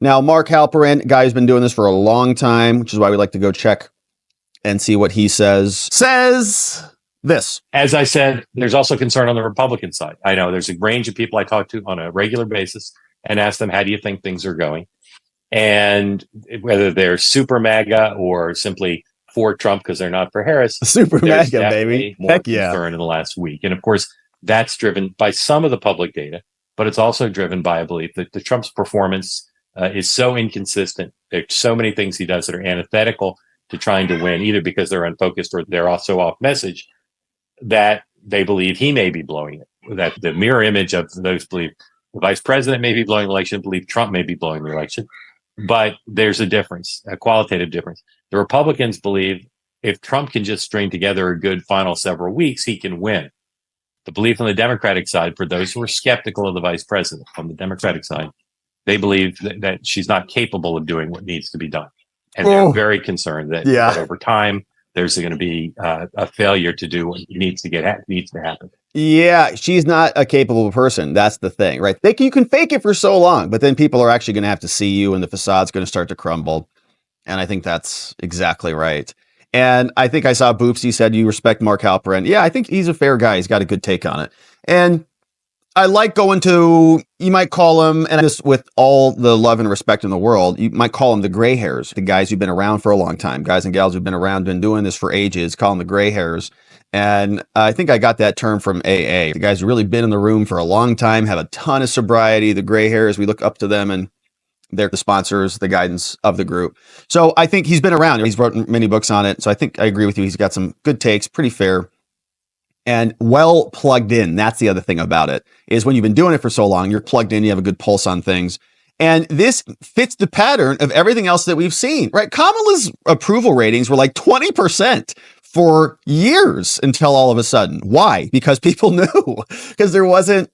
Now, Mark Halperin, guy who's been doing this for a long time, which is why we like to go check and see what he says this. As I said, there's also concern on the Republican side. I know there's a range of people I talk to on a regular basis and ask them, how do you think things are going? And whether they're super MAGA or simply for Trump because they're not for Harris, Super MAGA, baby. More Heck yeah. concern in the last week. And of course, that's driven by some of the public data, but it's also driven by a belief that the Trump's performance is so inconsistent. There's so many things he does that are antithetical to trying to win, either because they're unfocused or they're also off message, that they believe he may be blowing it. That the mirror image of those believe the vice president may be blowing the election, believe Trump may be blowing the election. But there's a difference, a qualitative difference. The Republicans believe if Trump can just string together a good final several weeks, he can win. The belief on the Democratic side, for those who are skeptical of the vice president on the Democratic side, they believe that she's not capable of doing what needs to be done. And they're very concerned that over time, there's going to be a failure to do what needs to happen. Yeah, she's not a capable person. That's the thing, right? You can fake it for so long, but then people are actually going to have to see you and the facade's going to start to crumble. And I think that's exactly right. And I think I saw Boopsy said you respect Mark Halperin. Yeah, I think he's a fair guy. He's got a good take on it. And I like going to, you might call him, and just with all the love and respect in the world, you might call them the gray hairs, the guys who've been around for a long time, guys and gals who've been around, been doing this for ages, call them the gray hairs. And I think I got that term from AA. The guys who really been in the room for a long time, have a ton of sobriety, the gray hairs, we look up to them and they're the sponsors, the guidance of the group. So I think he's been around. He's written many books on it. So I think I agree with you. He's got some good takes, pretty fair and well plugged in. That's the other thing about it, is when you've been doing it for so long, you're plugged in, you have a good pulse on things. And this fits the pattern of everything else that we've seen, right? Kamala's approval ratings were like 20% for years until all of a sudden. Why? Because people knew, because there wasn't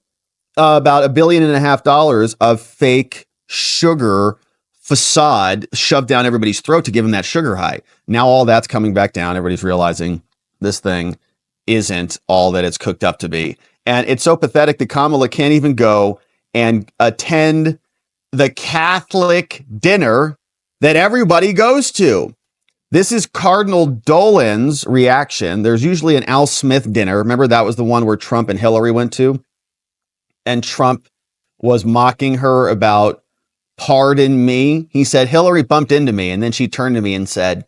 about $1.5 billion of fake sugar facade shoved down everybody's throat to give them that sugar high. Now all that's coming back down. Everybody's realizing this thing isn't all that it's cooked up to be. And it's so pathetic that Kamala can't even go and attend the Catholic dinner that everybody goes to. This is Cardinal Dolan's reaction. There's usually an Al Smith dinner. Remember, that was the one where Trump and Hillary went to? And Trump was mocking her about pardon me. He said, Hillary bumped into me. And then she turned to me and said,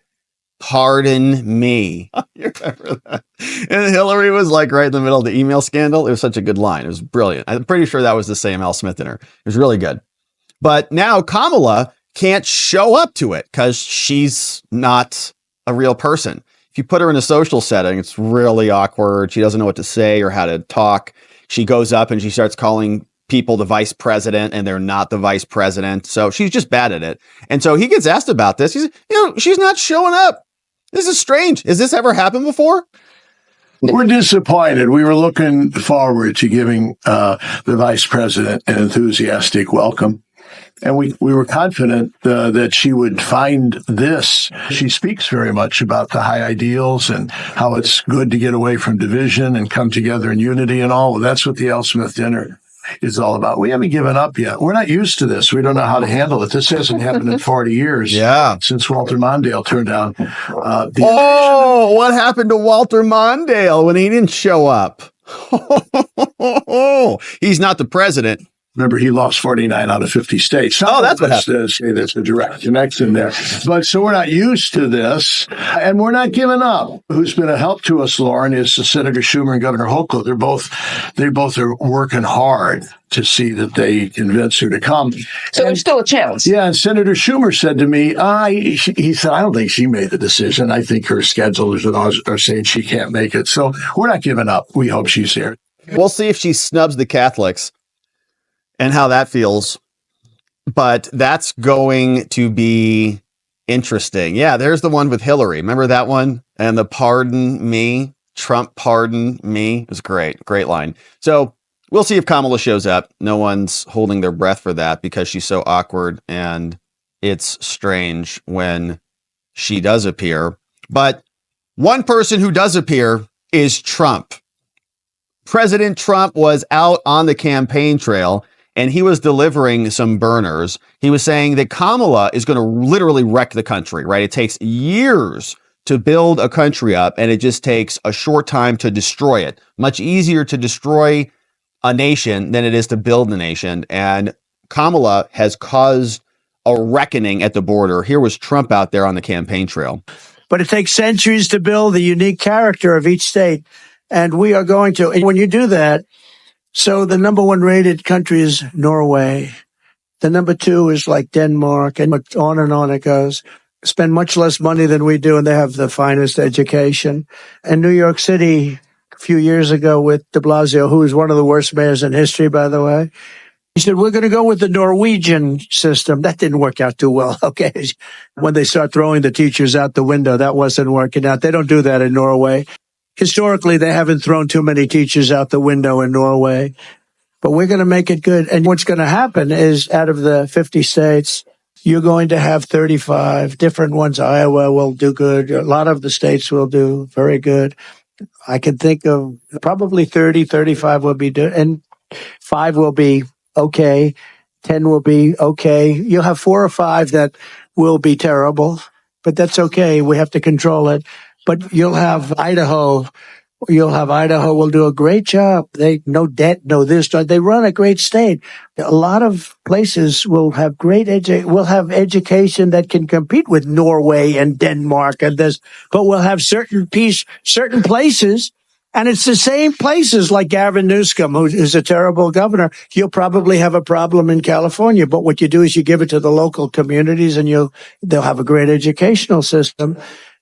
pardon me. You remember that? And Hillary was like right in the middle of the email scandal. It was such a good line. It was brilliant. I'm pretty sure that was the same Al Smith dinner. It was really good. But now Kamala can't show up to it because she's not a real person. If you put her in a social setting, it's really awkward. She doesn't know what to say or how to talk. She goes up and she starts calling people the vice president and they're not the vice president. So she's just bad at it. And so he gets asked about this. He's, she's not showing up. This is strange. Has this ever happened before? We're disappointed. We were looking forward to giving the vice president an enthusiastic welcome. And we were confident that she would find this. She speaks very much about the high ideals and how it's good to get away from division and come together in unity and all. That's what the Al Smith dinner is all about. We haven't given up yet. We're not used to this. We don't know how to handle it. This hasn't happened in 40 years. Yeah. Since Walter Mondale turned down. What happened to Walter Mondale when he didn't show up? He's not the president. Remember, he lost 49 out of 50 states. That's what happened. Say there's a direct connection there. But so we're not used to this, and we're not giving up. Who's been a help to us, Lauren, is Senator Schumer and Governor Hochul. They both are working hard to see that they convince her to come. So there's still a chance. Yeah, and Senator Schumer said to me, he said, I don't think she made the decision. I think her schedulers are saying she can't make it. So we're not giving up. We hope she's here. We'll see if she snubs the Catholics and how that feels. But that's going to be interesting. Yeah, there's the one with Hillary. Remember that one? And the pardon me, Trump pardon me. It was great. Great line. So we'll see if Kamala shows up. No one's holding their breath for that because she's so awkward and it's strange when she does appear. But one person who does appear is Trump. President Trump was out on the campaign trail and he was delivering some burners. He was saying that Kamala is going to literally wreck the country, right? It takes years to build a country up, and it just takes a short time to destroy it. Much easier to destroy a nation than it is to build a nation. And Kamala has caused a reckoning at the border. Here was Trump out there on the campaign trail. But it takes centuries to build the unique character of each state. And we are going to, and when you do that, so the number one rated country is Norway. The number two is like Denmark, and on it goes. Spend much less money than we do, and they have the finest education. And New York City, a few years ago with de Blasio, who is one of the worst mayors in history, by the way, he said, we're going to go with the Norwegian system. That didn't work out too well. Okay. When they start throwing the teachers out the window, that wasn't working out. They don't do that in Norway. Historically, they haven't thrown too many teachers out the window in Norway, but we're going to make it good. And what's going to happen is out of the 50 states, you're going to have 35 different ones. Iowa will do good. A lot of the states will do very good. I can think of probably 30, 35 will be good, and 5 will be okay. 10 will be okay. You'll have 4 or 5 that will be terrible, but that's okay. We have to control it. But you'll have Idaho. Idaho will do a great job. They no debt, no this. They run a great state. A lot of places will have will have education that can compete with Norway and Denmark and this. But we'll have certain places. And it's the same places like Gavin Newsom, who is a terrible governor. You'll probably have a problem in California. But what you do is you give it to the local communities, and they'll have a great educational system.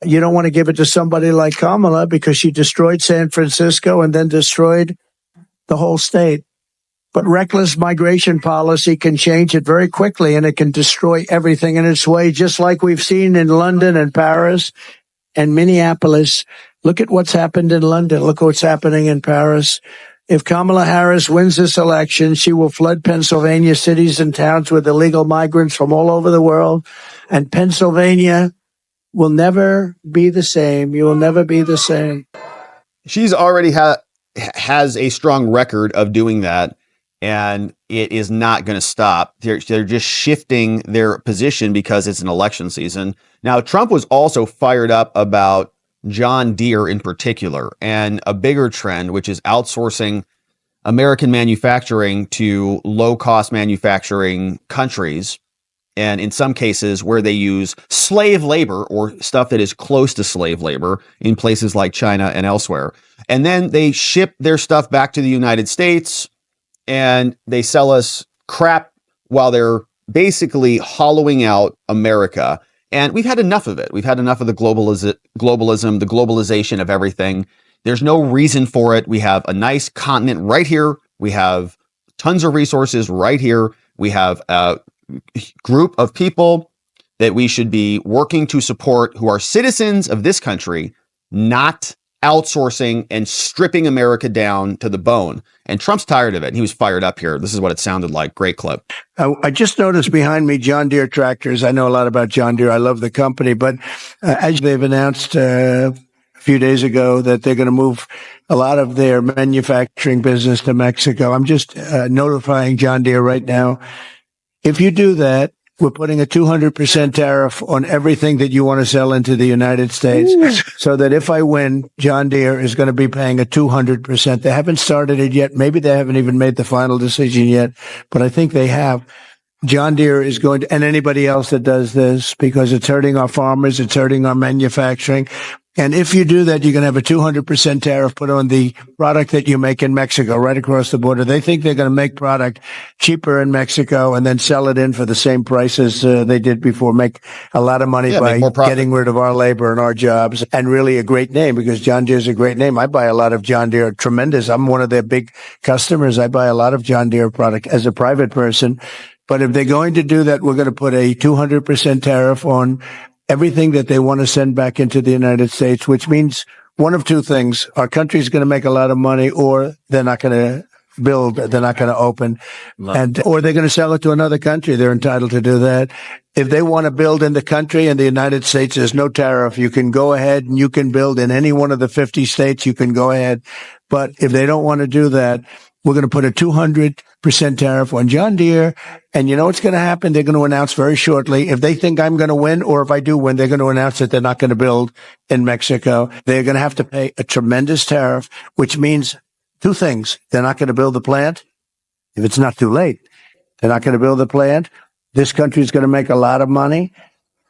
You don't want to give it to somebody like Kamala because she destroyed San Francisco and then destroyed the whole state. But reckless migration policy can change it very quickly, and it can destroy everything in its way, just like we've seen in London and Paris and Minneapolis. Look at what's happened in London. Look what's happening in Paris. If Kamala Harris wins this election, she will flood Pennsylvania cities and towns with illegal migrants from all over the world. And Pennsylvania will never be the same. You will never be the same. She's already has a strong record of doing that, and it is not going to stop. They're just shifting their position because it's an election season. Now, Trump was also fired up about John Deere in particular, and a bigger trend, which is outsourcing American manufacturing to low-cost manufacturing countries, and in some cases where they use slave labor or stuff that is close to slave labor in places like China and elsewhere. And then they ship their stuff back to the United States, and they sell us crap while they're basically hollowing out America. And we've had enough of it. We've had enough of the globalism, the globalization of everything. There's no reason for it. We have a nice continent right here. We have tons of resources right here. We have a group of people that we should be working to support who are citizens of this country, not outsourcing and stripping America down to the bone. And Trump's tired of it. And he was fired up here. This is what it sounded like. Great clip. I just noticed behind me John Deere tractors. I know a lot about John Deere. I love the company. But as they've announced a few days ago that they're going to move a lot of their manufacturing business to Mexico, I'm just notifying John Deere right now. If you do that, we're putting a 200% tariff on everything that you want to sell into the United States. Ooh. So that if I win, John Deere is going to be paying a 200%. They haven't started it yet. Maybe they haven't even made the final decision yet, but I think they have. John Deere is going to, and anybody else that does this, because it's hurting our farmers, it's hurting our manufacturing. And if you do that, you're going to have a 200% tariff put on the product that you make in Mexico, right across the border. They think they're going to make product cheaper in Mexico and then sell it in for the same prices they did before, make a lot of money by getting rid of our labor and our jobs, and really a great name, because John Deere is a great name. I buy a lot of John Deere, tremendous. I'm one of their big customers. I buy a lot of John Deere product as a private person. But if they're going to do that, we're going to put a 200% tariff on everything that they want to send back into the United States, which means one of two things. Our country's going to make a lot of money, or they're not going to build, they're not going to open, or they're going to sell it to another country. They're entitled to do that. If they want to build in the country, in the United States, there's no tariff. You can go ahead and you can build in any one of the 50 states. You can go ahead. But if they don't want to do that, we're going to put a 200% tariff on John Deere. And you know what's going to happen? They're going to announce very shortly, if they think I'm going to win, or if I do win, they're going to announce that they're not going to build in Mexico. They're going to have to pay a tremendous tariff, which means two things. They're not going to build the plant. If it's not too late, they're not going to build the plant. This country is going to make a lot of money.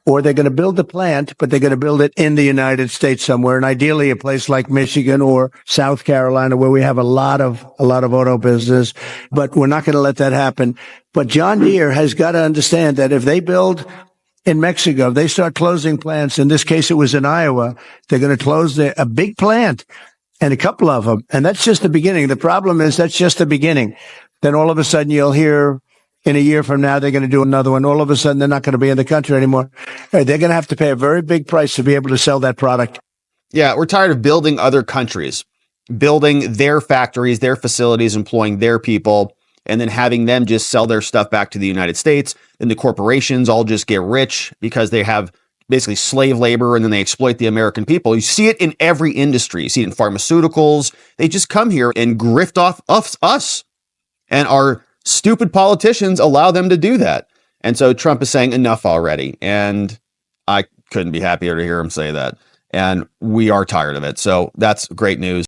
Or they're going to build the plant, but they're going to build it in the United States somewhere, and ideally a place like Michigan or South Carolina, where we have a lot of auto business. But we're not going to let that happen. But John Deere has got to understand that if they build in Mexico, they start closing plants. In this case, it was in Iowa. They're going to close a big plant and a couple of them, and that's just the beginning. The problem is that's just the beginning. Then all of a sudden you'll hear, in a year from now, they're going to do another one. All of a sudden, they're not going to be in the country anymore. They're going to have to pay a very big price to be able to sell that product. Yeah, we're tired of building other countries, building their factories, their facilities, employing their people, and then having them just sell their stuff back to the United States. And the corporations all just get rich because they have basically slave labor, and then they exploit the American people. You see it in every industry. You see it in pharmaceuticals. They just come here and grift off us. And our stupid politicians allow them to do that. And so Trump is saying enough already. And I couldn't be happier to hear him say that. And we are tired of it. So that's great news.